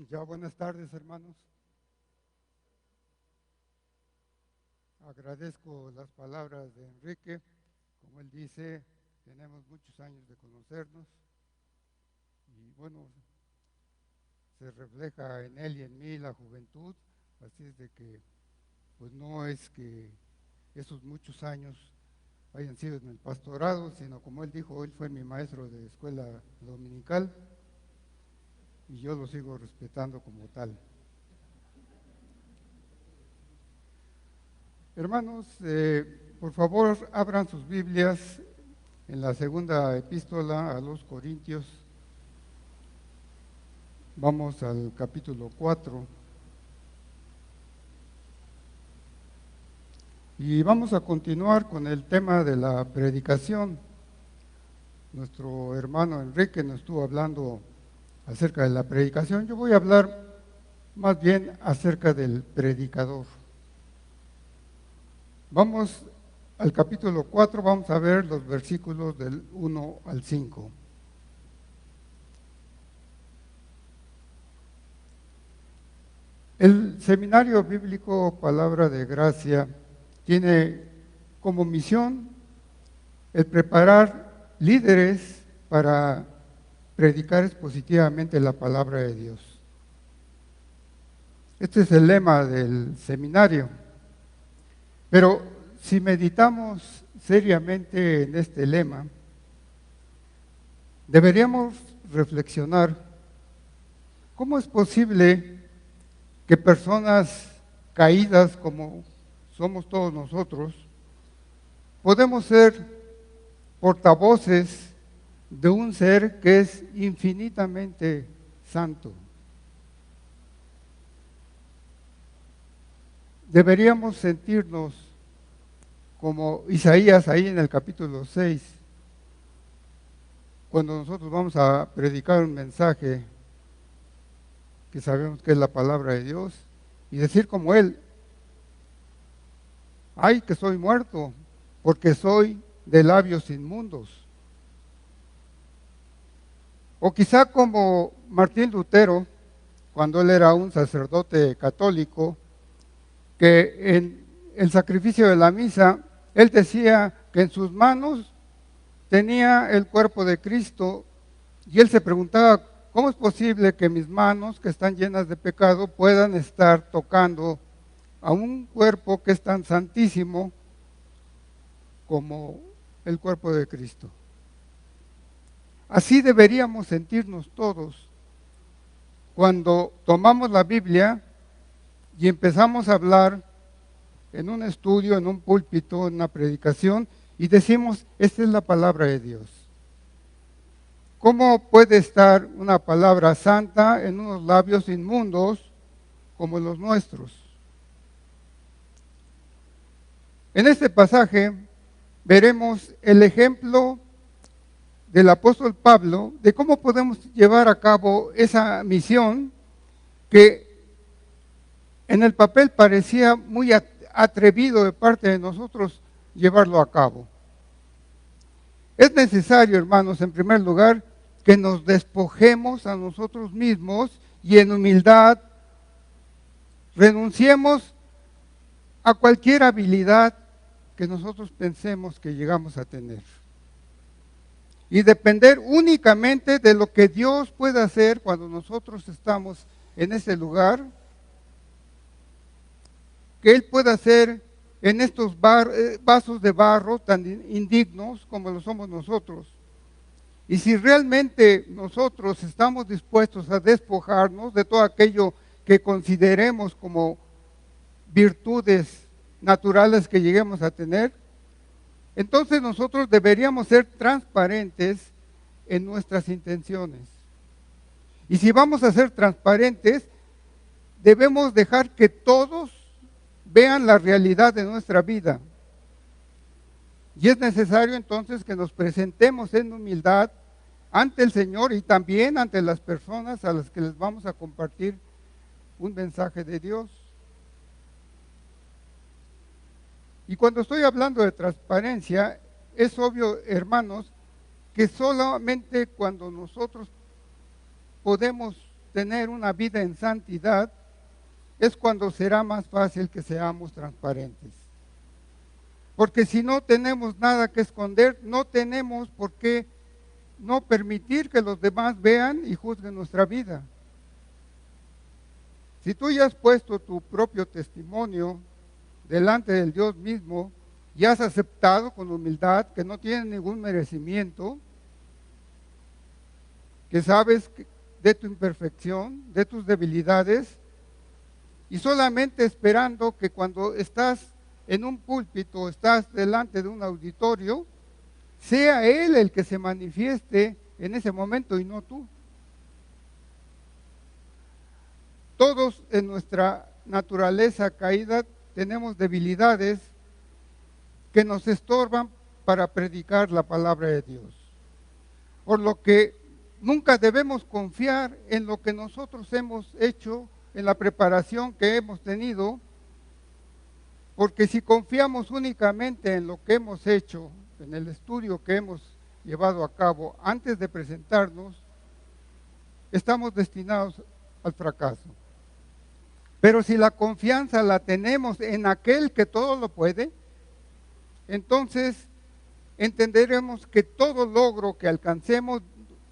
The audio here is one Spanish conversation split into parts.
Ya, buenas tardes, hermanos. Agradezco las palabras de Enrique. Como él dice, tenemos muchos años de conocernos y bueno, se refleja en él y en mí la juventud, así es de que pues no es que esos muchos años hayan sido en el pastorado, sino como él dijo, él fue mi maestro de escuela dominical y yo lo sigo respetando como tal. Hermanos, por favor abran sus Biblias en la segunda epístola a los Corintios. Vamos al capítulo 4 y vamos a continuar con el tema de la predicación. Nuestro hermano Enrique nos estuvo hablando acerca de la predicación. Yo voy a hablar más bien acerca del predicador. Vamos al capítulo 4, vamos a ver los versículos del 1 al 5. El Seminario Bíblico Palabra de Gracia tiene como misión el preparar líderes para predicar expositivamente la palabra de Dios. Este es el lema del seminario. Pero si meditamos seriamente en este lema, deberíamos reflexionar cómo es posible que personas caídas como somos todos nosotros, podemos ser portavoces de un ser que es infinitamente santo. Deberíamos sentirnos como Isaías ahí en el capítulo 6, cuando nosotros vamos a predicar un mensaje que sabemos que es la palabra de Dios, y decir como él: ¡ay, que soy muerto, porque soy de labios inmundos! O quizá como Martín Lutero, cuando él era un sacerdote católico, que en el sacrificio de la misa, él decía que en sus manos tenía el cuerpo de Cristo, y él se preguntaba: ¿cómo es posible que mis manos, que están llenas de pecado, puedan estar tocando a un cuerpo que es tan santísimo como el cuerpo de Cristo? Así deberíamos sentirnos todos cuando tomamos la Biblia y empezamos a hablar en un estudio, en un púlpito, en una predicación, y decimos: esta es la palabra de Dios. ¿Cómo puede estar una palabra santa en unos labios inmundos como los nuestros? En este pasaje veremos el ejemplo del apóstol Pablo de cómo podemos llevar a cabo esa misión que en el papel parecía muy atrevido de parte de nosotros llevarlo a cabo. Es necesario, hermanos, en primer lugar, que nos despojemos a nosotros mismos y en humildad renunciemos a cualquier habilidad que nosotros pensemos que llegamos a tener. Y depender únicamente de lo que Dios puede hacer cuando nosotros estamos en ese lugar, que Él pueda hacer en estos vasos de barro tan indignos como lo somos nosotros. Y si realmente nosotros estamos dispuestos a despojarnos de todo aquello que consideremos como virtudes naturales que lleguemos a tener, entonces nosotros deberíamos ser transparentes en nuestras intenciones. Y si vamos a ser transparentes, debemos dejar que todos vean la realidad de nuestra vida. Y es necesario entonces que nos presentemos en humildad ante el Señor y también ante las personas a las que les vamos a compartir un mensaje de Dios. Y cuando estoy hablando de transparencia, es obvio, hermanos, que solamente cuando nosotros podemos tener una vida en santidad, es cuando será más fácil que seamos transparentes. Porque si no tenemos nada que esconder, no tenemos por qué no permitir que los demás vean y juzguen nuestra vida. Si tú ya has puesto tu propio testimonio delante del Dios mismo y has aceptado con humildad que no tienes ningún merecimiento, que sabes de tu imperfección, de tus debilidades, y solamente esperando que cuando estás en un púlpito, estás delante de un auditorio, sea Él el que se manifieste en ese momento y no tú. Todos en nuestra naturaleza caída tenemos debilidades que nos estorban para predicar la palabra de Dios. Por lo que nunca debemos confiar en lo que nosotros hemos hecho, en la preparación que hemos tenido, porque si confiamos únicamente en lo que hemos hecho, en el estudio que hemos llevado a cabo antes de presentarnos, estamos destinados al fracaso. Pero si la confianza la tenemos en aquel que todo lo puede, entonces entenderemos que todo logro que alcancemos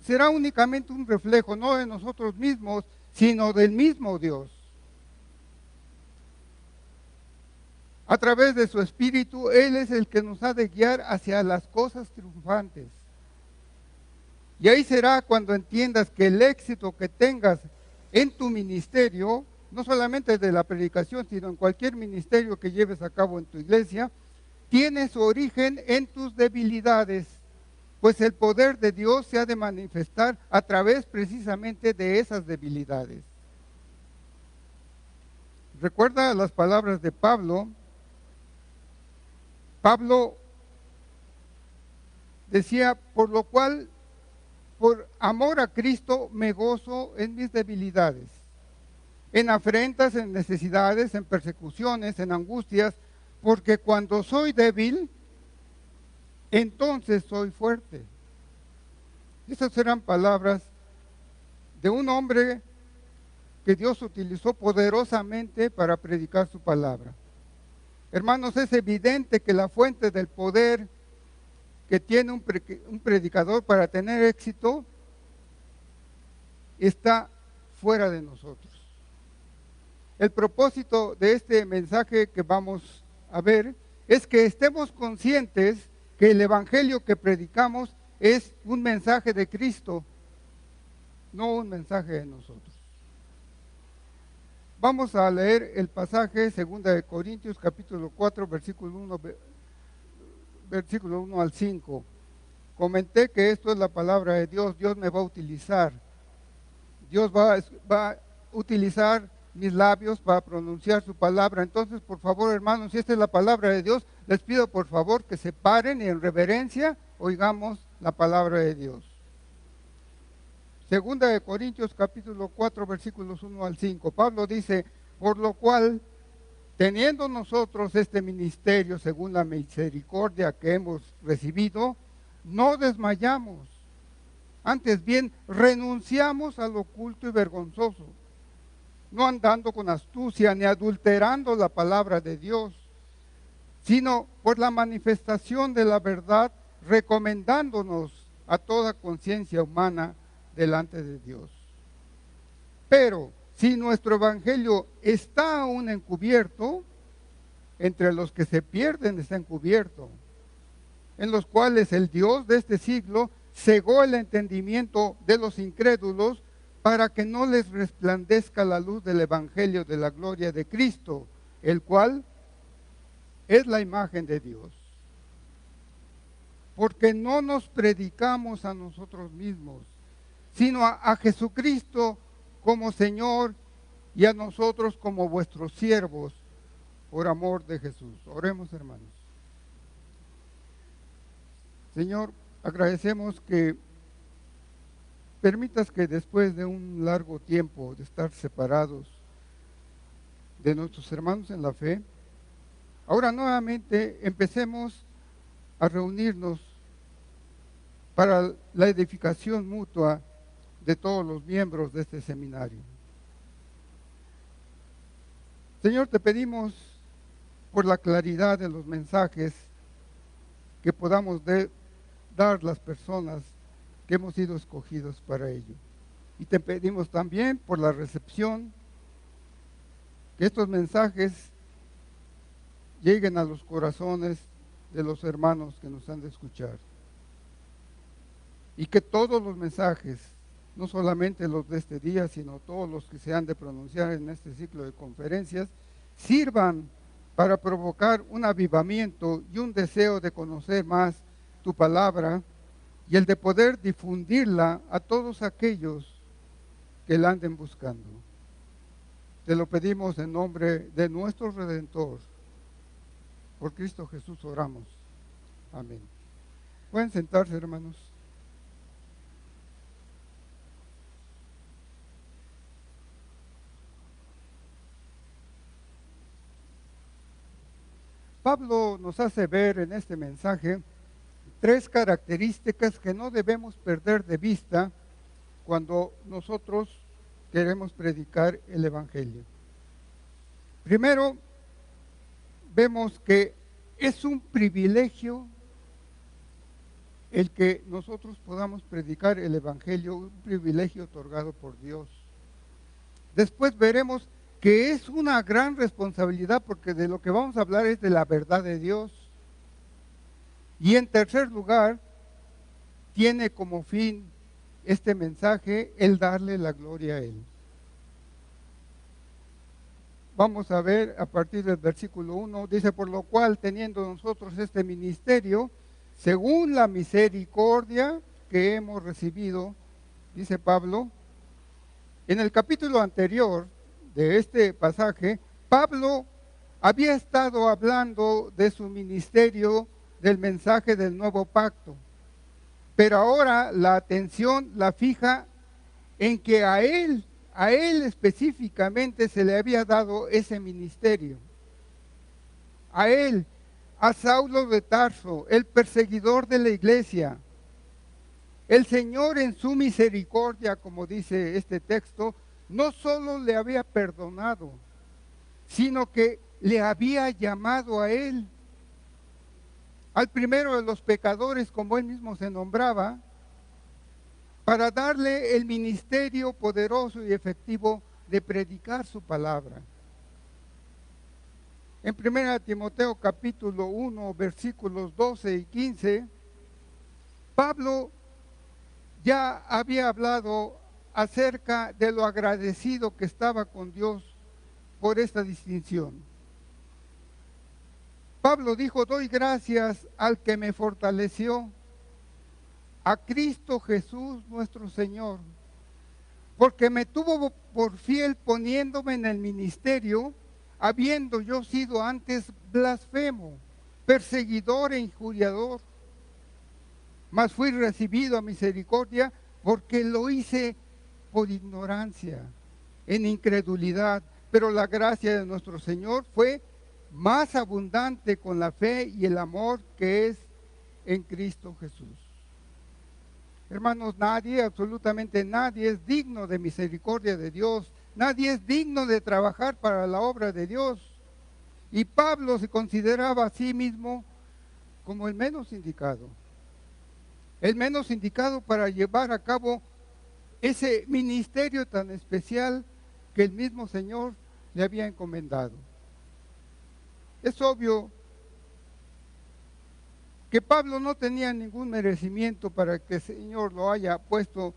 será únicamente un reflejo, no de nosotros mismos, sino del mismo Dios. A través de su Espíritu, Él es el que nos ha de guiar hacia las cosas triunfantes. Y ahí será cuando entiendas que el éxito que tengas en tu ministerio, no solamente de la predicación, sino en cualquier ministerio que lleves a cabo en tu iglesia, tiene su origen en tus debilidades, pues el poder de Dios se ha de manifestar a través precisamente de esas debilidades. Recuerda las palabras de Pablo. Pablo decía, por lo cual, por amor a Cristo, me gozo en mis debilidades, en afrentas, en necesidades, en persecuciones, en angustias, porque cuando soy débil, entonces soy fuerte. Esas eran palabras de un hombre que Dios utilizó poderosamente para predicar su palabra. Hermanos, es evidente que la fuente del poder que tiene un predicador para tener éxito está fuera de nosotros. El propósito de este mensaje que vamos a ver es que estemos conscientes que el evangelio que predicamos es un mensaje de Cristo, no un mensaje de nosotros. Vamos a leer el pasaje 2 de Corintios capítulo 4 versículo 1 al 5. Comenté que esto es la palabra de Dios. Dios me va a utilizar. Dios va a utilizar mis labios para pronunciar su palabra. Entonces, por favor, hermanos, si esta es la palabra de Dios, les pido por favor que se paren y en reverencia oigamos la palabra de Dios. 2 de Corintios capítulo 4 versículos 1 al 5. Pablo dice, por lo cual, teniendo nosotros este ministerio según la misericordia que hemos recibido, no desmayamos. Antes bien, renunciamos a lo oculto y vergonzoso, no andando con astucia ni adulterando la palabra de Dios, sino por la manifestación de la verdad, recomendándonos a toda conciencia humana delante de Dios. Pero si nuestro evangelio está aún encubierto, entre los que se pierden está encubierto, en los cuales el Dios de este siglo cegó el entendimiento de los incrédulos para que no les resplandezca la luz del evangelio de la gloria de Cristo, el cual es la imagen de Dios. Porque no nos predicamos a nosotros mismos, sino a Jesucristo como Señor y a nosotros como vuestros siervos por amor de Jesús. Oremos, hermanos. Señor, agradecemos que permitas que después de un largo tiempo de estar separados de nuestros hermanos en la fe, ahora nuevamente empecemos a reunirnos para la edificación mutua de todos los miembros de este seminario. Señor, te pedimos por la claridad de los mensajes que podamos dar las personas que hemos sido escogidos para ello. Y te pedimos también por la recepción, que estos mensajes lleguen a los corazones de los hermanos que nos han de escuchar. Y que todos los mensajes, no solamente los de este día, sino todos los que se han de pronunciar en este ciclo de conferencias, sirvan para provocar un avivamiento y un deseo de conocer más tu palabra y el de poder difundirla a todos aquellos que la anden buscando. Te lo pedimos en nombre de nuestro Redentor. Por Cristo Jesús oramos. Amén. Pueden sentarse, hermanos. Pablo nos hace ver en este mensaje 3 características que no debemos perder de vista cuando nosotros queremos predicar el Evangelio. Primero, vemos que es un privilegio el que nosotros podamos predicar el Evangelio, un privilegio otorgado por Dios. Después veremos que es una gran responsabilidad, porque de lo que vamos a hablar es de la verdad de Dios. Y en tercer lugar, tiene como fin este mensaje el darle la gloria a Él. Vamos a ver a partir del versículo 1, dice: por lo cual, teniendo nosotros este ministerio, según la misericordia que hemos recibido, dice Pablo. En el capítulo anterior de este pasaje, Pablo había estado hablando de su ministerio, del mensaje del nuevo pacto, pero ahora la atención la fija en que a él específicamente se le había dado ese ministerio. A él, a Saulo de Tarso, el perseguidor de la iglesia. El Señor en su misericordia, como dice este texto, no solo le había perdonado, sino que le había llamado a él, al primero de los pecadores, como él mismo se nombraba, para darle el ministerio poderoso y efectivo de predicar su palabra. En 1 Timoteo capítulo 1, versículos 12 y 15, Pablo ya había hablado acerca de lo agradecido que estaba con Dios por esta distinción. Pablo dijo: doy gracias al que me fortaleció, a Cristo Jesús nuestro Señor, porque me tuvo por fiel poniéndome en el ministerio, habiendo yo sido antes blasfemo, perseguidor e injuriador, mas fui recibido a misericordia porque lo hice por ignorancia, en incredulidad, pero la gracia de nuestro Señor fue más abundante con la fe y el amor que es en Cristo Jesús. Hermanos, nadie, absolutamente nadie es digno de misericordia de Dios. Nadie es digno de trabajar para la obra de Dios. Y Pablo se consideraba a sí mismo como el menos indicado. El menos indicado para llevar a cabo ese ministerio tan especial que el mismo Señor le había encomendado. Es obvio que Pablo no tenía ningún merecimiento para que el Señor lo haya puesto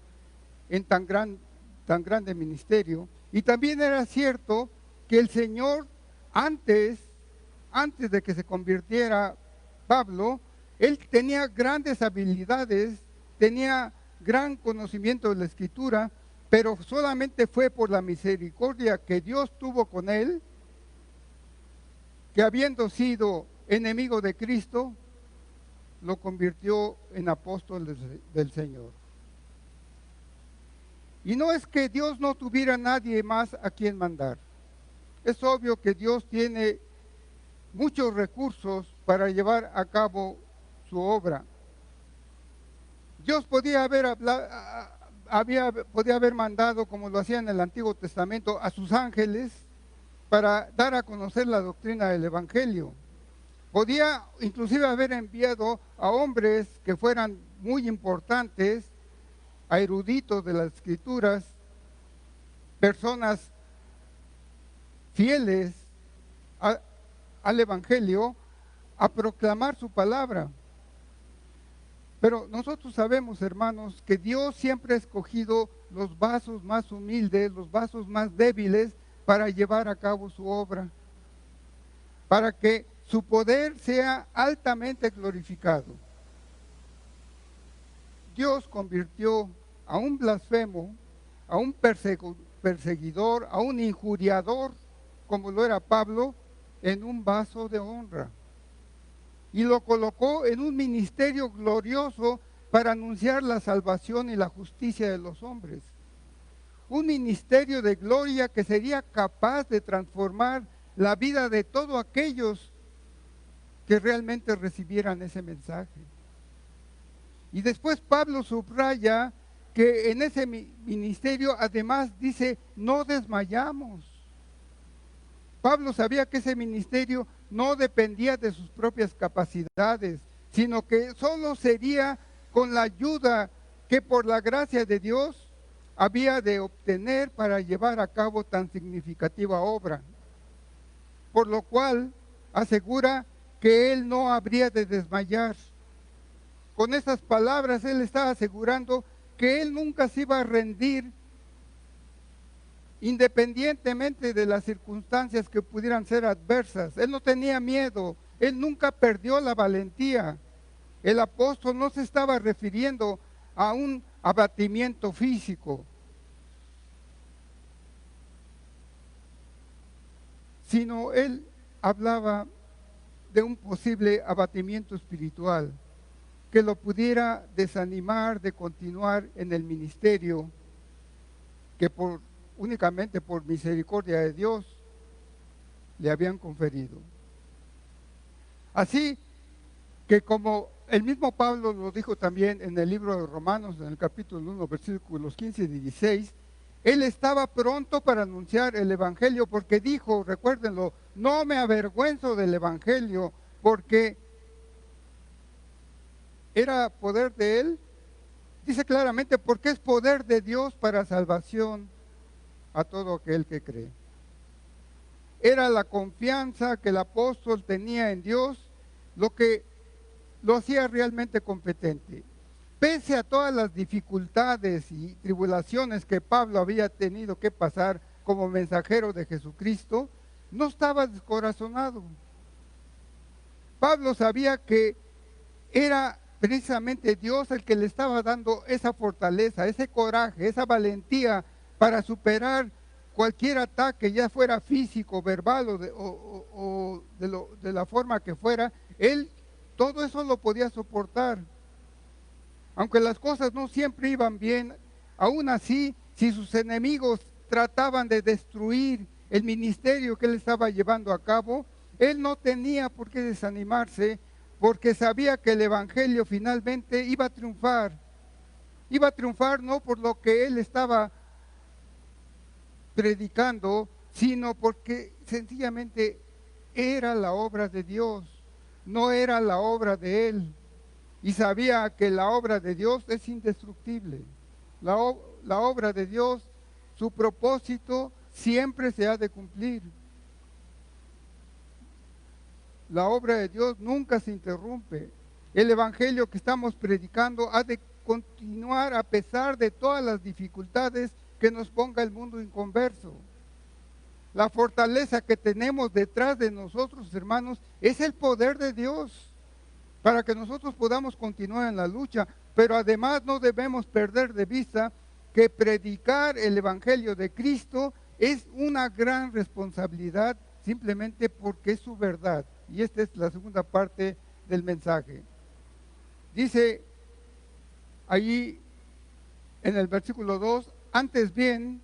en tan grande ministerio. Y también era cierto que el Señor, antes de que se convirtiera Pablo, él tenía grandes habilidades, tenía gran conocimiento de la Escritura, pero solamente fue por la misericordia que Dios tuvo con él, que habiendo sido enemigo de Cristo, lo convirtió en apóstol del Señor. Y no es que Dios no tuviera nadie más a quien mandar. Es obvio que Dios tiene muchos recursos para llevar a cabo su obra. Dios podía haber podía haber mandado, como lo hacía en el Antiguo Testamento, a sus ángeles para dar a conocer la doctrina del Evangelio. Podía inclusive haber enviado a hombres que fueran muy importantes, a eruditos de las Escrituras, personas fieles al Evangelio, a proclamar su palabra. Pero nosotros sabemos, hermanos, que Dios siempre ha escogido los vasos más humildes, los vasos más débiles para llevar a cabo su obra, para que su poder sea altamente glorificado. Dios convirtió a un blasfemo, a un perseguidor, a un injuriador, como lo era Pablo, en un vaso de honra. Y lo colocó en un ministerio glorioso para anunciar la salvación y la justicia de los hombres. Un ministerio de gloria que sería capaz de transformar la vida de todos aquellos que realmente recibieran ese mensaje. Y después Pablo subraya que en ese ministerio además dice, no desmayamos. Pablo sabía que ese ministerio no dependía de sus propias capacidades, sino que solo sería con la ayuda que por la gracia de Dios había de obtener para llevar a cabo tan significativa obra. Por lo cual asegura que él no habría de desmayar. Con esas palabras él está asegurando que él nunca se iba a rendir, independientemente de las circunstancias que pudieran ser adversas. Él no tenía miedo, él nunca perdió la valentía. El apóstol no se estaba refiriendo a un abatimiento físico, sino él hablaba de un posible abatimiento espiritual que lo pudiera desanimar de continuar en el ministerio que únicamente por misericordia de Dios le habían conferido. Así que como el mismo Pablo lo dijo también en el libro de Romanos, en el capítulo 1, versículos 15 y 16, él estaba pronto para anunciar el Evangelio porque dijo, recuérdenlo, no me avergüenzo del Evangelio porque era poder de él. Dice claramente porque es poder de Dios para salvación a todo aquel que cree. Era la confianza que el apóstol tenía en Dios lo que lo hacía realmente competente. Pese a todas las dificultades y tribulaciones que Pablo había tenido que pasar como mensajero de Jesucristo, no estaba descorazonado. Pablo sabía que era precisamente Dios el que le estaba dando esa fortaleza, ese coraje, esa valentía para superar cualquier ataque, ya fuera físico, verbal o de la forma que fuera. Él todo eso lo podía soportar. Aunque las cosas no siempre iban bien, aún así, si sus enemigos trataban de destruir el ministerio que él estaba llevando a cabo, él no tenía por qué desanimarse, porque sabía que el Evangelio finalmente iba a triunfar. Iba a triunfar no por lo que él estaba predicando, sino porque sencillamente era la obra de Dios, no era la obra de él. Y sabía que la obra de Dios es indestructible. La obra de Dios, su propósito siempre se ha de cumplir. La obra de Dios nunca se interrumpe. El Evangelio que estamos predicando ha de continuar a pesar de todas las dificultades que nos ponga el mundo inconverso. La fortaleza que tenemos detrás de nosotros, hermanos, es el poder de Dios para que nosotros podamos continuar en la lucha, pero además no debemos perder de vista que predicar el Evangelio de Cristo es una gran responsabilidad simplemente porque es su verdad. Y esta es la segunda parte del mensaje. Dice allí en el versículo 2, antes bien,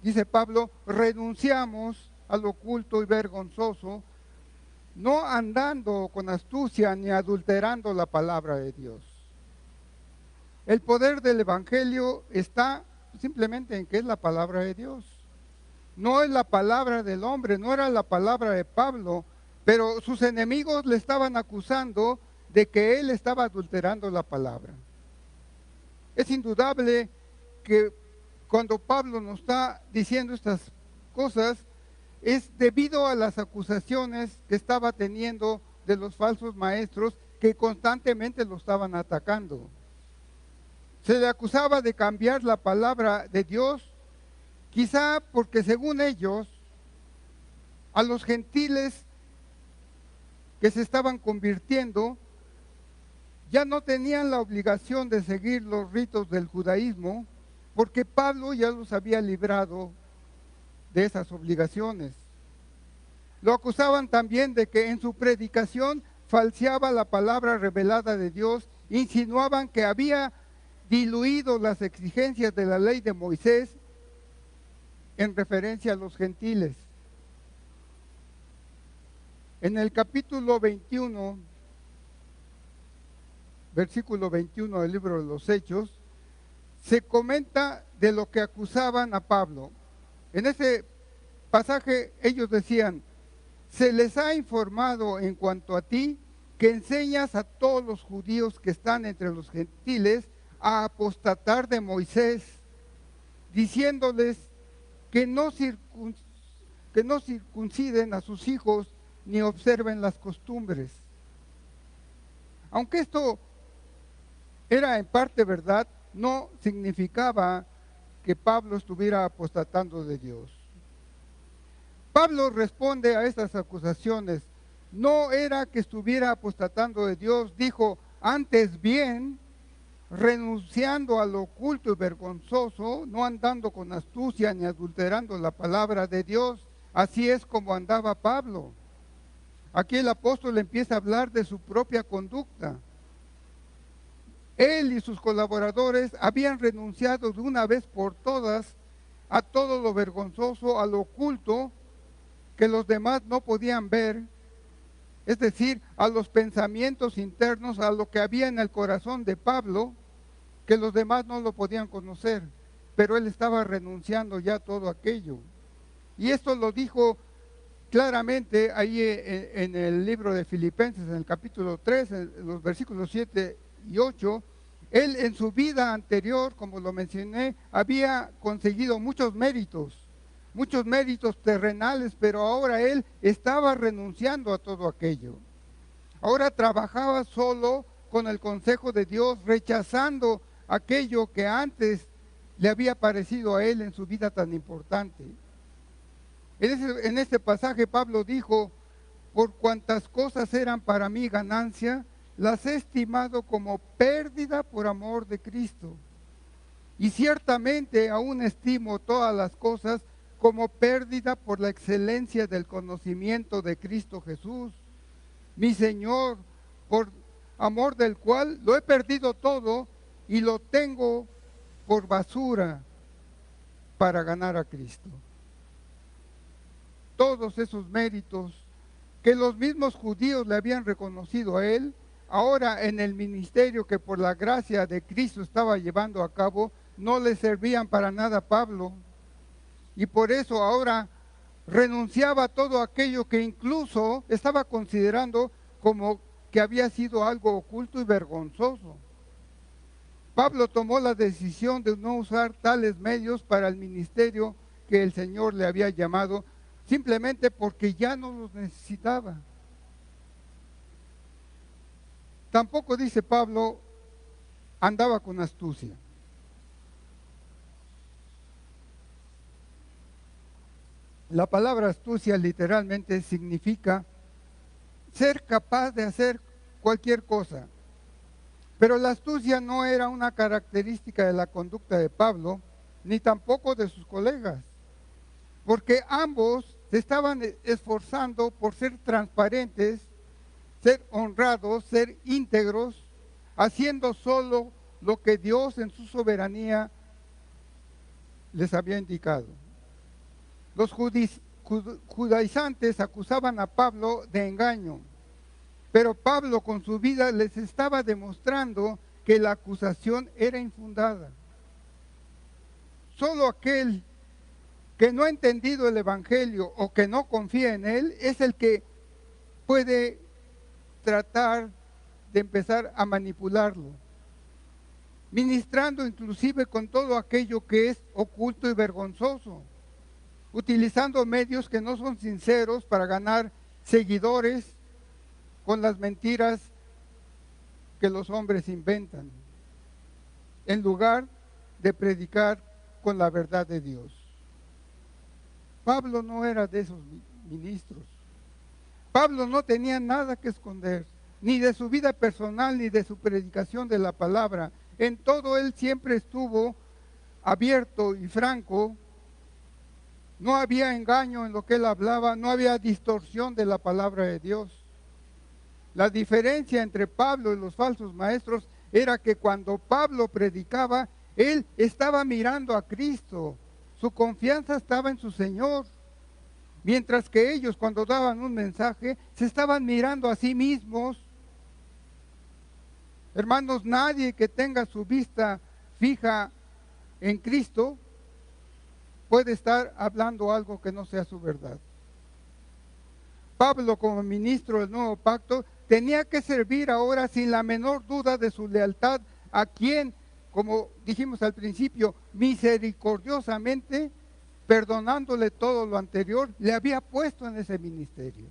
dice Pablo, renunciamos al oculto y vergonzoso, no andando con astucia ni adulterando la palabra de Dios. El poder del Evangelio está simplemente en que es la palabra de Dios. No es la palabra del hombre, no era la palabra de Pablo, pero sus enemigos le estaban acusando de que él estaba adulterando la palabra. Es indudable que cuando Pablo nos está diciendo estas cosas, es debido a las acusaciones que estaba teniendo de los falsos maestros que constantemente lo estaban atacando. Se le acusaba de cambiar la palabra de Dios, quizá porque según ellos, a los gentiles que se estaban convirtiendo, ya no tenían la obligación de seguir los ritos del judaísmo, porque Pablo ya los había librado de esas obligaciones. Lo acusaban también de que en su predicación falseaba la palabra revelada de Dios, insinuaban que había diluido las exigencias de la ley de Moisés en referencia a los gentiles. En el capítulo 21, versículo 21 del libro de los Hechos, se comenta de lo que acusaban a Pablo. En ese pasaje ellos decían: se les ha informado en cuanto a ti que enseñas a todos los judíos que están entre los gentiles a apostatar de Moisés, diciéndoles que no circunciden a sus hijos ni observen las costumbres. Aunque esto era en parte verdad, no significaba que Pablo estuviera apostatando de Dios. Pablo responde a estas acusaciones. No era que estuviera apostatando de Dios, dijo, antes bien, renunciando a lo oculto y vergonzoso, no andando con astucia ni adulterando la palabra de Dios. Así es como andaba Pablo. Aquí el apóstol empieza a hablar de su propia conducta. Él y sus colaboradores habían renunciado de una vez por todas a todo lo vergonzoso, a lo oculto que los demás no podían ver, es decir, a los pensamientos internos, a lo que había en el corazón de Pablo, que los demás no lo podían conocer, pero él estaba renunciando ya a todo aquello. Y esto lo dijo claramente ahí en el libro de Filipenses, en el capítulo 3, en los versículos 7 y 8, él en su vida anterior, como lo mencioné, había conseguido muchos méritos terrenales, pero ahora él estaba renunciando a todo aquello. Ahora trabajaba solo con el consejo de Dios, rechazando aquello que antes le había parecido a él en su vida tan importante. En este pasaje Pablo dijo, por cuantas cosas eran para mí ganancia, las he estimado como pérdida por amor de Cristo. Y ciertamente aún estimo todas las cosas como pérdida por la excelencia del conocimiento de Cristo Jesús, mi Señor, por amor del cual lo he perdido todo y lo tengo por basura para ganar a Cristo. Todos esos méritos que los mismos judíos le habían reconocido a él, ahora en el ministerio que por la gracia de Cristo estaba llevando a cabo, no le servían para nada a Pablo. Y por eso ahora renunciaba a todo aquello que incluso estaba considerando como que había sido algo oculto y vergonzoso. Pablo tomó la decisión de no usar tales medios para el ministerio que el Señor le había llamado, simplemente porque ya no los necesitaba. Tampoco, dice Pablo, andaba con astucia. La palabra astucia literalmente significa ser capaz de hacer cualquier cosa. Pero la astucia no era una característica de la conducta de Pablo, ni tampoco de sus colegas, porque ambos se estaban esforzando por ser transparentes, ser honrados, ser íntegros, haciendo solo lo que Dios en su soberanía les había indicado. Los judaizantes acusaban a Pablo de engaño, pero Pablo con su vida les estaba demostrando que la acusación era infundada. Solo aquel que no ha entendido el Evangelio o que no confía en él es el que puede tratar de empezar a manipularlo, ministrando inclusive con todo aquello que es oculto y vergonzoso, utilizando medios que no son sinceros para ganar seguidores con las mentiras que los hombres inventan, en lugar de predicar con la verdad de Dios. Pablo no era de esos ministros. Pablo no tenía nada que esconder, ni de su vida personal, ni de su predicación de la palabra. En todo él siempre estuvo abierto y franco. No había engaño en lo que él hablaba, no había distorsión de la palabra de Dios. La diferencia entre Pablo y los falsos maestros era que cuando Pablo predicaba, él estaba mirando a Cristo. Su confianza estaba en su Señor. Mientras que ellos, cuando daban un mensaje, se estaban mirando a sí mismos. Hermanos, nadie que tenga su vista fija en Cristo puede estar hablando algo que no sea su verdad. Pablo, como ministro del nuevo pacto, tenía que servir ahora sin la menor duda de su lealtad a quien, como dijimos al principio, misericordiosamente, perdonándole todo lo anterior, le había puesto en ese ministerio.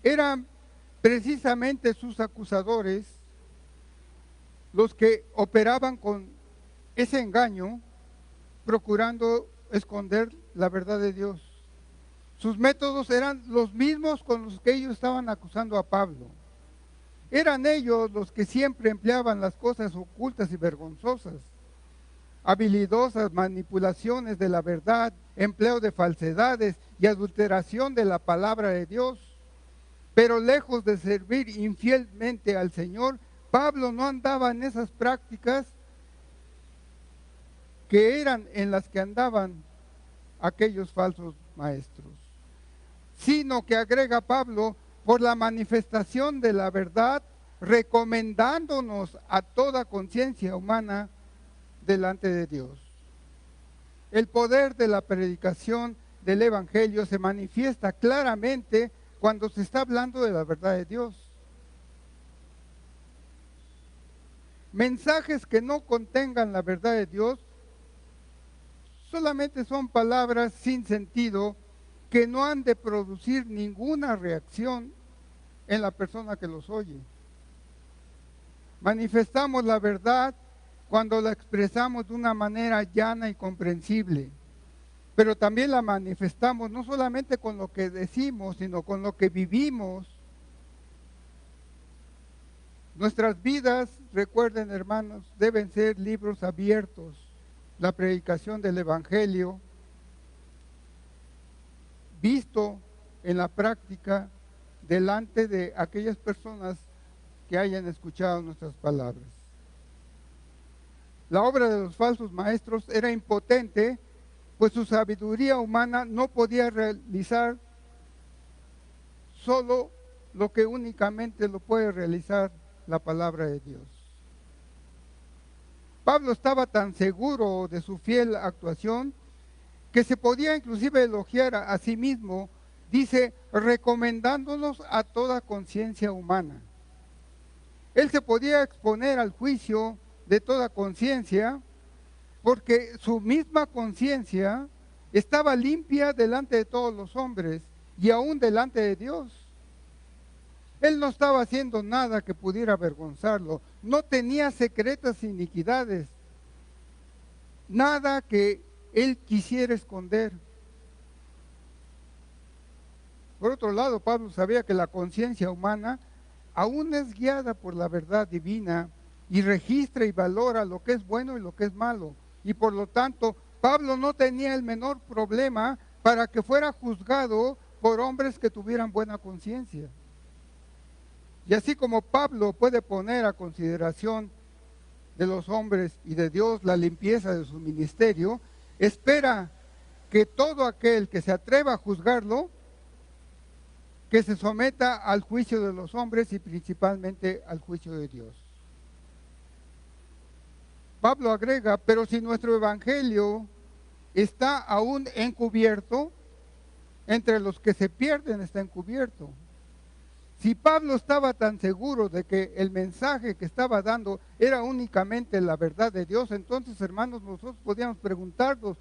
Eran precisamente sus acusadores los que operaban con ese engaño, procurando esconder la verdad de Dios. Sus métodos eran los mismos con los que ellos estaban acusando a Pablo. Eran ellos los que siempre empleaban las cosas ocultas y vergonzosas, habilidosas manipulaciones de la verdad, empleo de falsedades y adulteración de la palabra de Dios. Pero lejos de servir infielmente al Señor, Pablo no andaba en esas prácticas que eran en las que andaban aquellos falsos maestros, sino que agrega Pablo, por la manifestación de la verdad, recomendándonos a toda conciencia humana delante de Dios. El poder de la predicación del Evangelio se manifiesta claramente cuando se está hablando de la verdad de Dios. Mensajes que no contengan la verdad de Dios solamente son palabras sin sentido que no han de producir ninguna reacción en la persona que los oye. Manifestamos la verdad cuando la expresamos de una manera llana y comprensible, pero también la manifestamos no solamente con lo que decimos, sino con lo que vivimos. Nuestras vidas, recuerden hermanos, deben ser libros abiertos. La predicación del Evangelio, visto en la práctica delante de aquellas personas que hayan escuchado nuestras palabras. La obra de los falsos maestros era impotente, pues su sabiduría humana no podía realizar solo lo que únicamente lo puede realizar la palabra de Dios. Pablo estaba tan seguro de su fiel actuación que se podía inclusive elogiar a sí mismo, dice, recomendándonos a toda conciencia humana. Él se podía exponer al juicio de toda conciencia porque su misma conciencia estaba limpia delante de todos los hombres y aún delante de Dios. Él no estaba haciendo nada que pudiera avergonzarlo, no tenía secretas iniquidades, nada que él quisiera esconder. Por otro lado, Pablo sabía que la conciencia humana aún es guiada por la verdad divina y registra y valora lo que es bueno y lo que es malo. Y por lo tanto, Pablo no tenía el menor problema para que fuera juzgado por hombres que tuvieran buena conciencia. Y así como Pablo puede poner a consideración de los hombres y de Dios la limpieza de su ministerio, espera que todo aquel que se atreva a juzgarlo que se someta al juicio de los hombres y principalmente al juicio de Dios. Pablo agrega, pero si nuestro evangelio está aún encubierto, entre los que se pierden está encubierto. Si Pablo estaba tan seguro de que el mensaje que estaba dando era únicamente la verdad de Dios, entonces, hermanos, nosotros podíamos preguntarnos,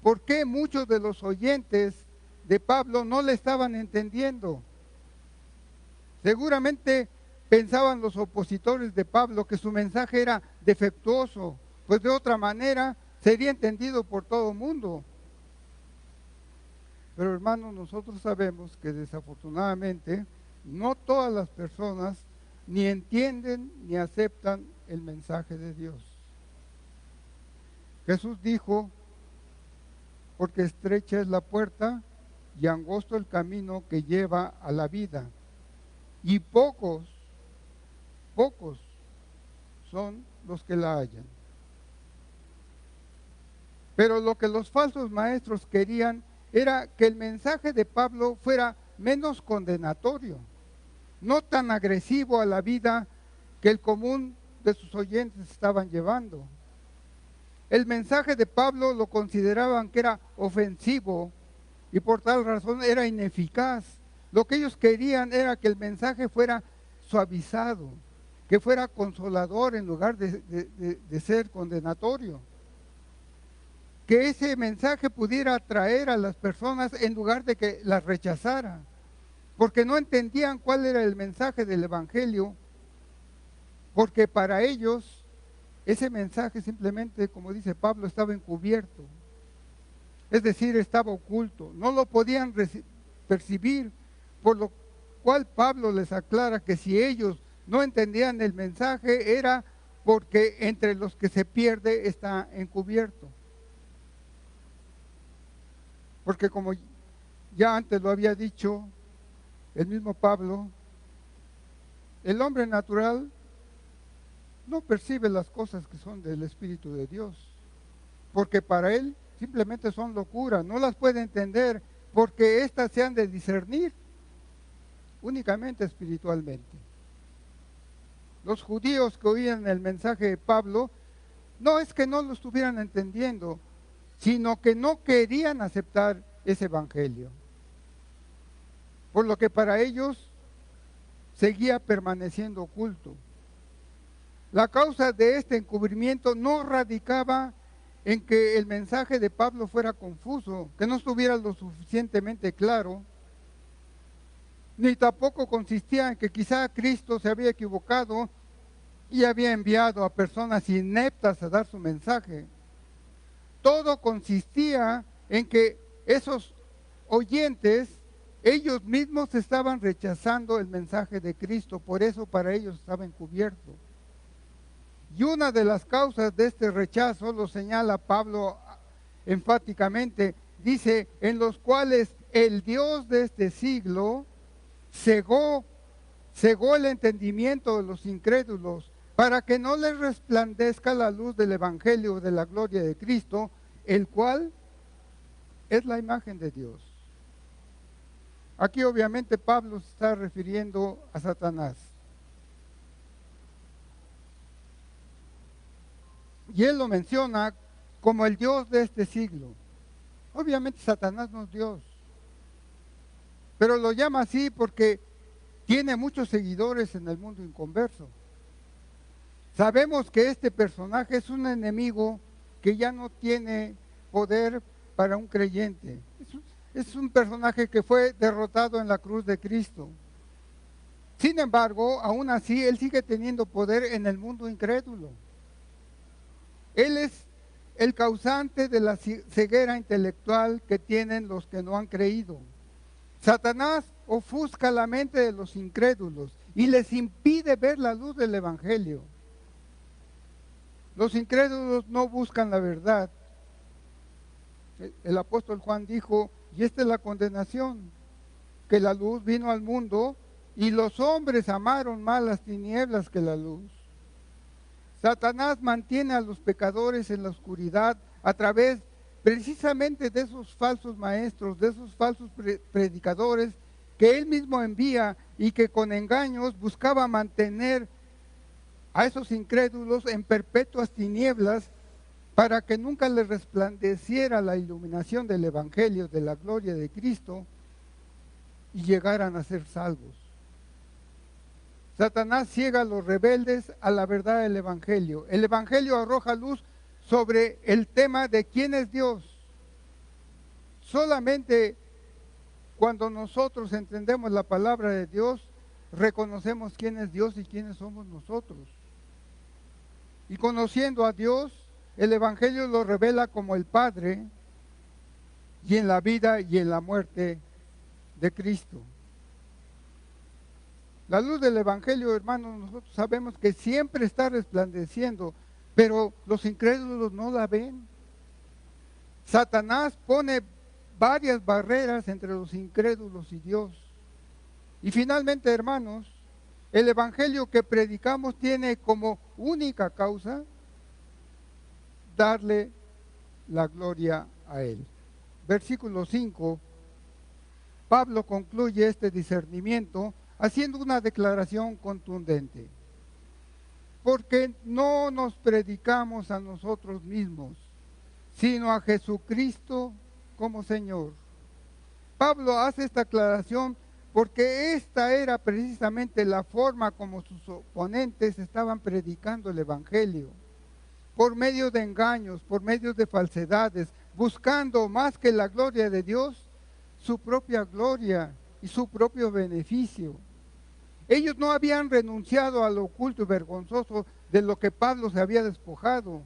¿por qué muchos de los oyentes de Pablo no le estaban entendiendo? Seguramente pensaban los opositores de Pablo que su mensaje era defectuoso, pues de otra manera sería entendido por todo el mundo. Pero hermanos, nosotros sabemos que desafortunadamente no todas las personas ni entienden ni aceptan el mensaje de Dios. Jesús dijo, porque estrecha es la puerta y angosto el camino que lleva a la vida, y pocos son los que la hallan. Pero lo que los falsos maestros querían era que el mensaje de Pablo fuera menos condenatorio, no tan agresivo a la vida que el común de sus oyentes estaban llevando. El mensaje de Pablo lo consideraban que era ofensivo y por tal razón era ineficaz. Lo que ellos querían era que el mensaje fuera suavizado, que fuera consolador en lugar de ser condenatorio. Que ese mensaje pudiera atraer a las personas en lugar de que las rechazara, porque no entendían cuál era el mensaje del Evangelio, porque para ellos ese mensaje simplemente, como dice Pablo, estaba encubierto, es decir, estaba oculto, no lo podían percibir, por lo cual Pablo les aclara que si ellos no entendían el mensaje era porque entre los que se pierde está encubierto. Porque como ya antes lo había dicho el mismo Pablo, el hombre natural no percibe las cosas que son del Espíritu de Dios, porque para él simplemente son locura, no las puede entender, porque éstas se han de discernir únicamente espiritualmente. Los judíos que oían el mensaje de Pablo, no es que no lo estuvieran entendiendo, sino que no querían aceptar ese evangelio. Por lo que para ellos seguía permaneciendo oculto. La causa de este encubrimiento no radicaba en que el mensaje de Pablo fuera confuso, que no estuviera lo suficientemente claro, ni tampoco consistía en que quizá Cristo se había equivocado y había enviado a personas ineptas a dar su mensaje. Todo consistía en que esos oyentes, ellos mismos estaban rechazando el mensaje de Cristo, por eso para ellos estaba encubierto. Y una de las causas de este rechazo lo señala Pablo enfáticamente, dice, en los cuales el Dios de este siglo cegó el entendimiento de los incrédulos, para que no les resplandezca la luz del Evangelio de la gloria de Cristo, el cual es la imagen de Dios. Aquí obviamente Pablo se está refiriendo a Satanás. Y él lo menciona como el Dios de este siglo. Obviamente Satanás no es Dios, pero lo llama así porque tiene muchos seguidores en el mundo inconverso. Sabemos que este personaje es un enemigo que ya no tiene poder para un creyente. Es un personaje que fue derrotado en la cruz de Cristo. Sin embargo, aún así, él sigue teniendo poder en el mundo incrédulo. Él es el causante de la ceguera intelectual que tienen los que no han creído. Satanás ofusca la mente de los incrédulos y les impide ver la luz del Evangelio. Los incrédulos no buscan la verdad. El apóstol Juan dijo, y esta es la condenación, que la luz vino al mundo y los hombres amaron más las tinieblas que la luz. Satanás mantiene a los pecadores en la oscuridad a través precisamente de esos falsos maestros, de esos falsos predicadores que Él mismo envía y que con engaños buscaba mantener a esos incrédulos en perpetuas tinieblas para que nunca les resplandeciera la iluminación del Evangelio, de la gloria de Cristo, y llegaran a ser salvos. Satanás ciega a los rebeldes a la verdad del Evangelio. El Evangelio arroja luz sobre el tema de quién es Dios. Solamente cuando nosotros entendemos la palabra de Dios, reconocemos quién es Dios y quiénes somos nosotros. Y conociendo a Dios, el Evangelio lo revela como el Padre, y en la vida y en la muerte de Cristo. La luz del Evangelio, hermanos, nosotros sabemos que siempre está resplandeciendo, pero los incrédulos no la ven. Satanás pone varias barreras entre los incrédulos y Dios. Y finalmente, hermanos, el Evangelio que predicamos tiene como única causa darle la gloria a Él. Versículo 5, Pablo concluye este discernimiento haciendo una declaración contundente. Porque no nos predicamos a nosotros mismos, sino a Jesucristo como Señor. Pablo hace esta aclaración porque esta era precisamente la forma como sus oponentes estaban predicando el Evangelio. Por medio de engaños, por medio de falsedades, buscando más que la gloria de Dios, su propia gloria y su propio beneficio. Ellos no habían renunciado a lo oculto y vergonzoso de lo que Pablo se había despojado.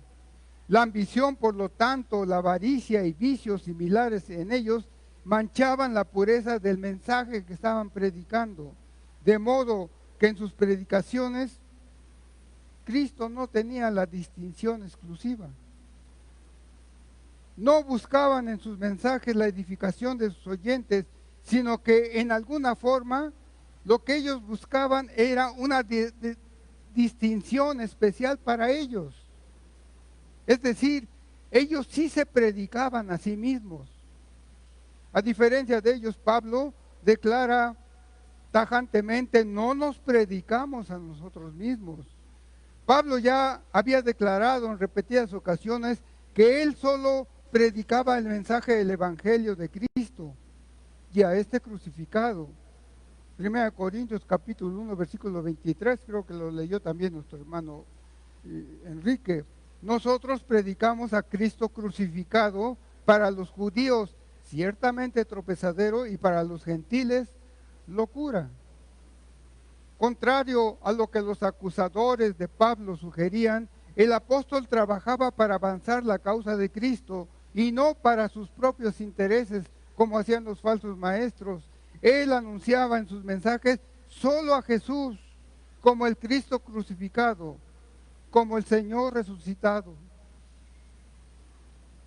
La ambición, por lo tanto, la avaricia y vicios similares en ellos manchaban la pureza del mensaje que estaban predicando. De modo que en sus predicaciones Cristo no tenía la distinción exclusiva. No buscaban en sus mensajes la edificación de sus oyentes, sino que en alguna forma lo que ellos buscaban era una distinción especial para ellos. Es decir, ellos sí se predicaban a sí mismos. A diferencia de ellos, Pablo declara tajantemente, no nos predicamos a nosotros mismos. Pablo ya había declarado en repetidas ocasiones que él solo predicaba el mensaje del Evangelio de Cristo y a este crucificado. 1 Corintios capítulo 1, versículo 23, creo que lo leyó también nuestro hermano Enrique. Nosotros predicamos a Cristo crucificado, para los judíos ciertamente tropezadero y para los gentiles locura. Contrario a lo que los acusadores de Pablo sugerían, el apóstol trabajaba para avanzar la causa de Cristo y no para sus propios intereses, como hacían los falsos maestros. Él anunciaba en sus mensajes solo a Jesús como el Cristo crucificado, como el Señor resucitado.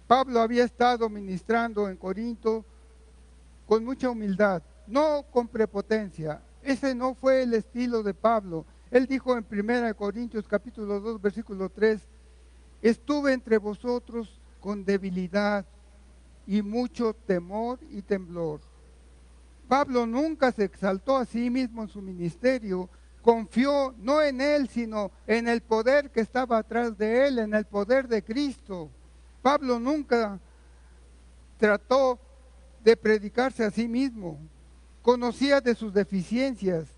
Pablo había estado ministrando en Corinto con mucha humildad, no con prepotencia. Ese no fue el estilo de Pablo. Él dijo en 1 Corintios capítulo 2, versículo 3, estuve entre vosotros con debilidad y mucho temor y temblor. Pablo nunca se exaltó a sí mismo en su ministerio, confió no en él, sino en el poder que estaba atrás de él, en el poder de Cristo. Pablo nunca trató de predicarse a sí mismo, conocía de sus deficiencias,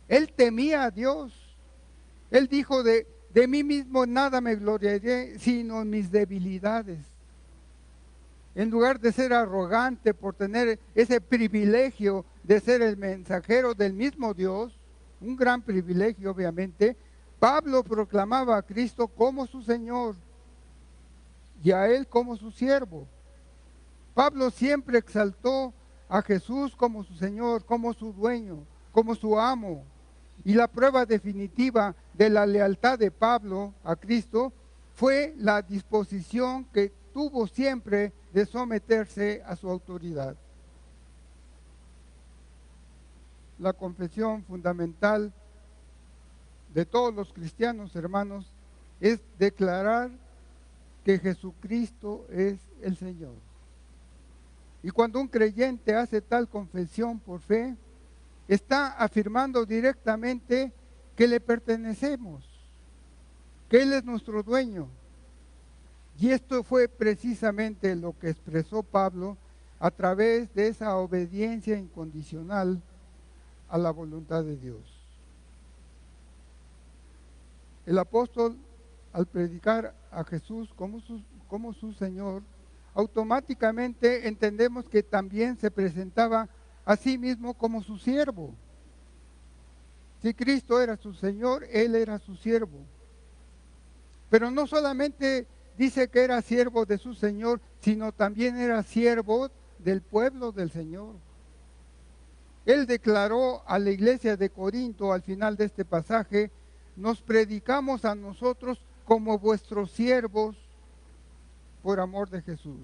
él temía a Dios. Él dijo, de mí mismo nada me gloriaré, sino en mis debilidades. En lugar de ser arrogante por tener ese privilegio de ser el mensajero del mismo Dios, un gran privilegio obviamente, Pablo proclamaba a Cristo como su Señor y a Él como su siervo. Pablo siempre exaltó a Jesús como su Señor, como su dueño, como su amo. Y la prueba definitiva de la lealtad de Pablo a Cristo fue la disposición que tuvo siempre de someterse a su autoridad. La confesión fundamental de todos los cristianos, hermanos, es declarar que Jesucristo es el Señor. Y cuando un creyente hace tal confesión por fe, está afirmando directamente que le pertenecemos, que Él es nuestro dueño. Y esto fue precisamente lo que expresó Pablo a través de esa obediencia incondicional a la voluntad de Dios. El apóstol, al predicar a Jesús como su Señor, automáticamente entendemos que también se presentaba a sí mismo como su siervo. Si Cristo era su Señor, Él era su siervo. Pero no solamente dice que era siervo de su Señor, sino también era siervo del pueblo del Señor. Él declaró a la iglesia de Corinto al final de este pasaje: nos predicamos a nosotros como vuestros siervos por amor de Jesús.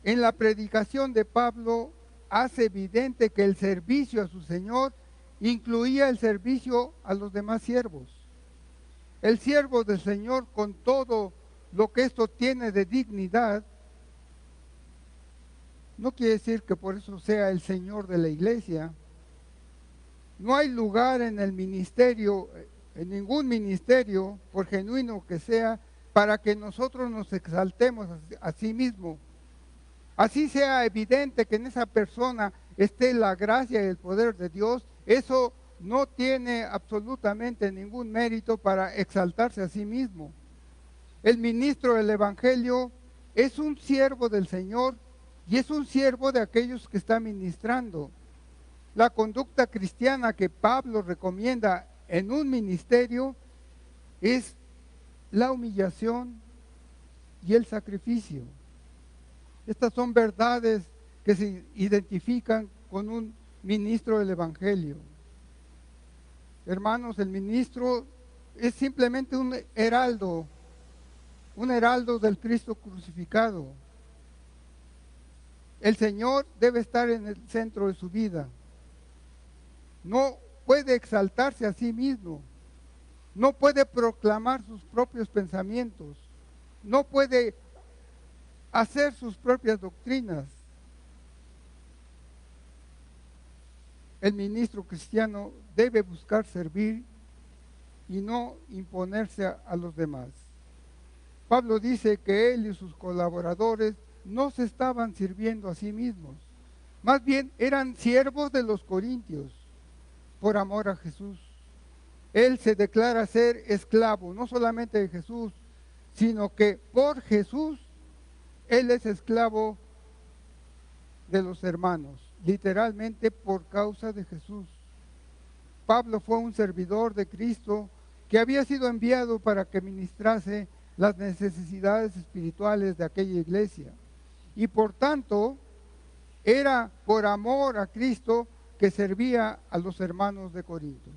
En la predicación de Pablo hace evidente que el servicio a su Señor incluía el servicio a los demás siervos. El siervo del Señor, con todo lo que esto tiene de dignidad, no quiere decir que por eso sea el Señor de la iglesia. No hay lugar en el ministerio, en ningún ministerio, por genuino que sea, para que nosotros nos exaltemos a sí mismo. Así sea evidente que en esa persona esté la gracia y el poder de Dios, eso no tiene absolutamente ningún mérito para exaltarse a sí mismo. El ministro del Evangelio es un siervo del Señor y es un siervo de aquellos que está ministrando. La conducta cristiana que Pablo recomienda en un ministerio es la humillación y el sacrificio. Estas son verdades que se identifican con un ministro del Evangelio. Hermanos, el ministro es simplemente un heraldo del Cristo crucificado. El Señor debe estar en el centro de su vida. No puede exaltarse a sí mismo. No puede proclamar sus propios pensamientos. No puede hacer sus propias doctrinas. El ministro cristiano debe buscar servir y no imponerse a los demás. Pablo dice que él y sus colaboradores no se estaban sirviendo a sí mismos, más bien eran siervos de los corintios por amor a Jesús. Él se declara ser esclavo, no solamente de Jesús, sino que por Jesús él es esclavo de los hermanos, literalmente por causa de Jesús. Pablo fue un servidor de Cristo que había sido enviado para que ministrase las necesidades espirituales de aquella iglesia. Y por tanto, era por amor a Cristo que servía a los hermanos de Corinto.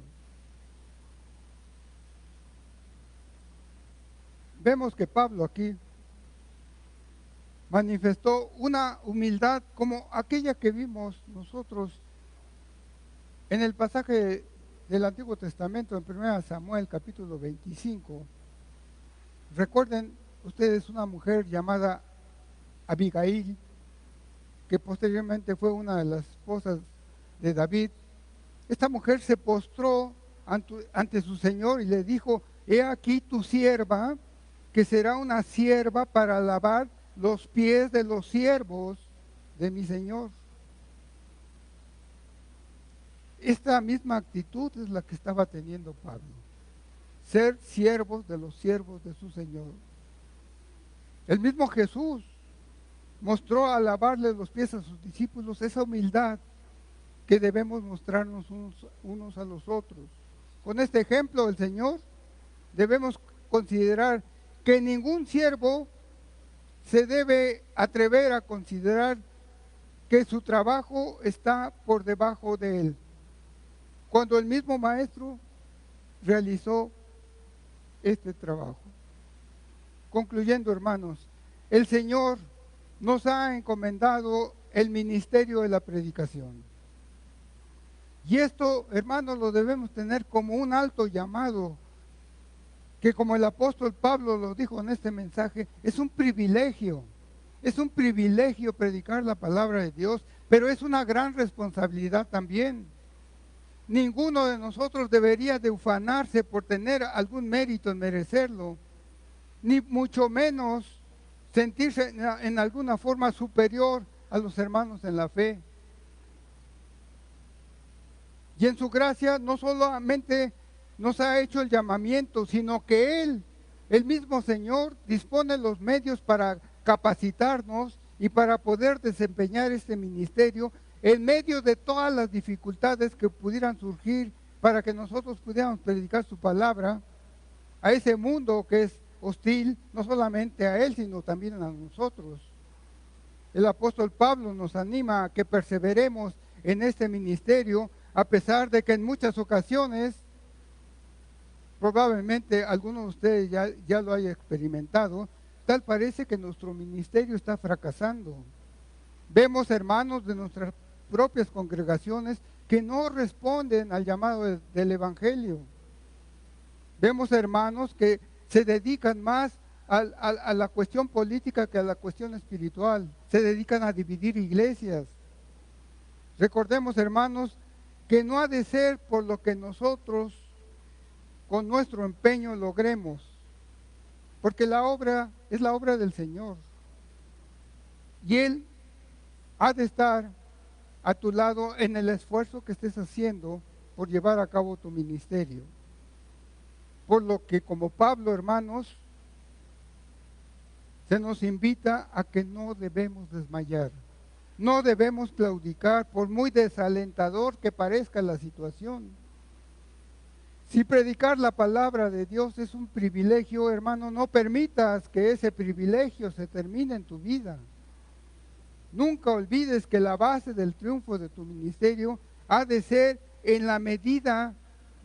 Vemos que Pablo aquí manifestó una humildad como aquella que vimos nosotros en el pasaje del Antiguo Testamento, en 1 Samuel capítulo 25. Recuerden ustedes una mujer llamada Abigail, que posteriormente fue una de las esposas de David. Esta mujer se postró ante su Señor y le dijo: he aquí tu sierva, que será una sierva para lavar los pies de los siervos de mi Señor. Esta misma actitud es la que estaba teniendo Pablo: ser siervos de los siervos de su Señor. El mismo Jesús mostró al lavarle los pies a sus discípulos esa humildad que debemos mostrarnos unos a los otros. Con este ejemplo del Señor debemos considerar que ningún siervo se debe atrever a considerar que su trabajo está por debajo de él, cuando el mismo maestro realizó este trabajo. Concluyendo, hermanos, el Señor nos ha encomendado el ministerio de la predicación. Y esto, hermanos, lo debemos tener como un alto llamado, que como el apóstol Pablo lo dijo en este mensaje, es un privilegio predicar la palabra de Dios, pero es una gran responsabilidad también. Ninguno de nosotros debería de ufanarse por tener algún mérito en merecerlo, ni mucho menos sentirse en alguna forma superior a los hermanos en la fe. Y en su gracia no solamente nos ha hecho el llamamiento, sino que Él, el mismo Señor, dispone los medios para capacitarnos y para poder desempeñar este ministerio en medio de todas las dificultades que pudieran surgir para que nosotros pudiéramos predicar su palabra a ese mundo que es hostil, no solamente a Él, sino también a nosotros. El apóstol Pablo nos anima a que perseveremos en este ministerio, a pesar de que en muchas ocasiones, probablemente algunos de ustedes ya lo haya experimentado, tal parece que nuestro ministerio está fracasando. Vemos hermanos de nuestras propias congregaciones que no responden al llamado del Evangelio. Vemos hermanos que se dedican más a la cuestión política que a la cuestión espiritual. Se dedican a dividir iglesias. Recordemos, hermanos, que no ha de ser por lo que nosotros con nuestro empeño logremos, porque la obra es la obra del Señor. Y Él ha de estar a tu lado en el esfuerzo que estés haciendo por llevar a cabo tu ministerio. Por lo que como Pablo, hermanos, se nos invita a que no debemos desmayar, no debemos claudicar por muy desalentador que parezca la situación. Si predicar la palabra de Dios es un privilegio, hermano, no permitas que ese privilegio se termine en tu vida. Nunca olvides que la base del triunfo de tu ministerio ha de ser en la medida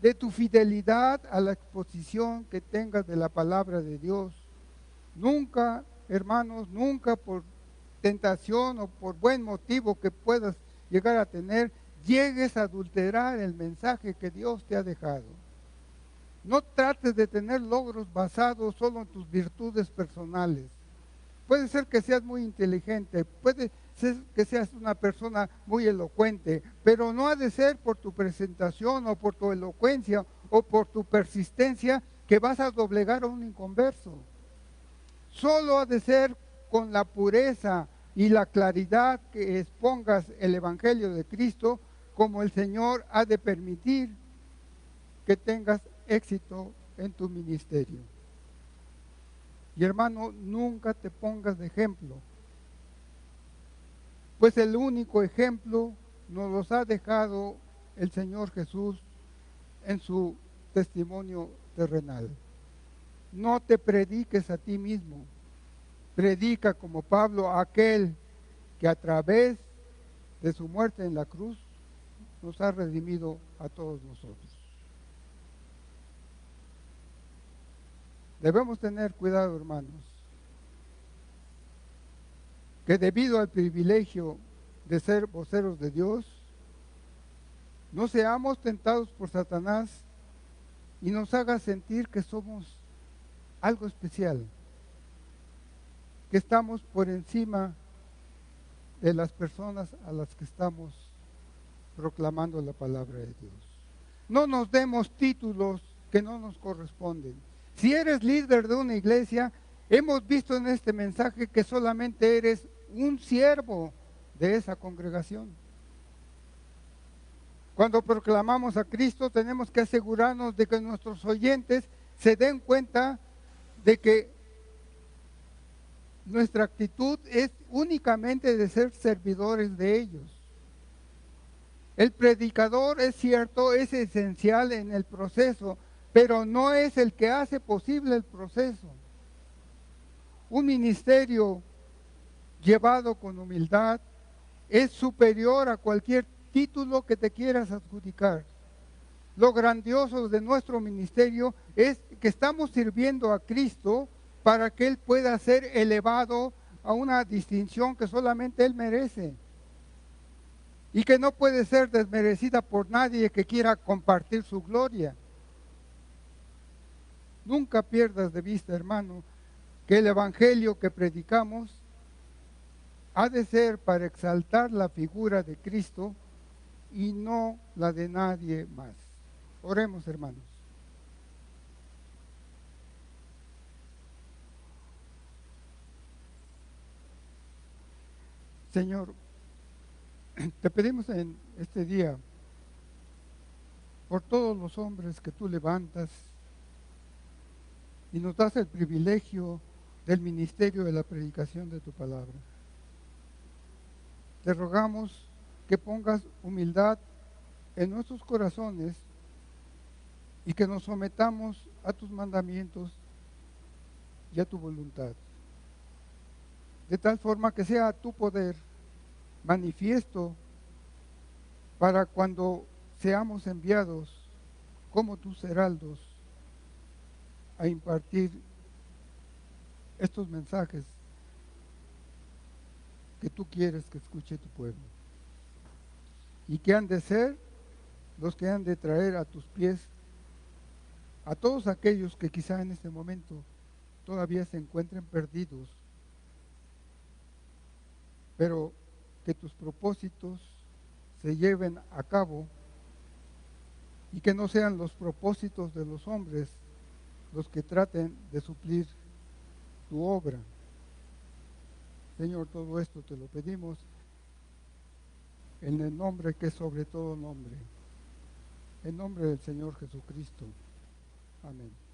de tu fidelidad a la exposición que tengas de la palabra de Dios. Nunca, hermanos, nunca por tentación o por buen motivo que puedas llegar a tener, llegues a adulterar el mensaje que Dios te ha dejado. No trates de tener logros basados solo en tus virtudes personales. Puede ser que seas muy inteligente, puede ser que seas una persona muy elocuente, pero no ha de ser por tu presentación o por tu elocuencia o por tu persistencia que vas a doblegar a un inconverso. Solo ha de ser con la pureza y la claridad que expongas el Evangelio de Cristo, como el Señor ha de permitir que tengas éxito en tu ministerio. Y hermano, nunca te pongas de ejemplo, pues el único ejemplo nos los ha dejado el Señor Jesús en su testimonio terrenal. No te prediques a ti mismo, predica como Pablo a aquel que a través de su muerte en la cruz nos ha redimido a todos nosotros. Debemos tener cuidado, hermanos, que debido al privilegio de ser voceros de Dios, no seamos tentados por Satanás y nos haga sentir que somos algo especial, que estamos por encima de las personas a las que estamos proclamando la palabra de Dios. No nos demos títulos que no nos corresponden. Si eres líder de una iglesia, hemos visto en este mensaje que solamente eres un siervo de esa congregación. Cuando proclamamos a Cristo, tenemos que asegurarnos de que nuestros oyentes se den cuenta de que nuestra actitud es únicamente de ser servidores de ellos. El predicador, es cierto, es esencial en el proceso, pero no es el que hace posible el proceso. Un ministerio llevado con humildad es superior a cualquier título que te quieras adjudicar. Lo grandioso de nuestro ministerio es que estamos sirviendo a Cristo para que Él pueda ser elevado a una distinción que solamente Él merece y que no puede ser desmerecida por nadie que quiera compartir su gloria. Nunca pierdas de vista, hermano, que el evangelio que predicamos ha de ser para exaltar la figura de Cristo y no la de nadie más. Oremos, hermanos. Señor, te pedimos en este día por todos los hombres que tú levantas y nos das el privilegio del ministerio de la predicación de tu palabra. Te rogamos que pongas humildad en nuestros corazones y que nos sometamos a tus mandamientos y a tu voluntad, de tal forma que sea tu poder manifiesto para cuando seamos enviados como tus heraldos a impartir estos mensajes que tú quieres que escuche tu pueblo y que han de ser los que han de traer a tus pies a todos aquellos que quizá en este momento todavía se encuentren perdidos, pero que tus propósitos se lleven a cabo y que no sean los propósitos de los hombres los que traten de suplir tu obra. Señor, todo esto te lo pedimos en el nombre que es sobre todo nombre, en nombre del Señor Jesucristo. Amén.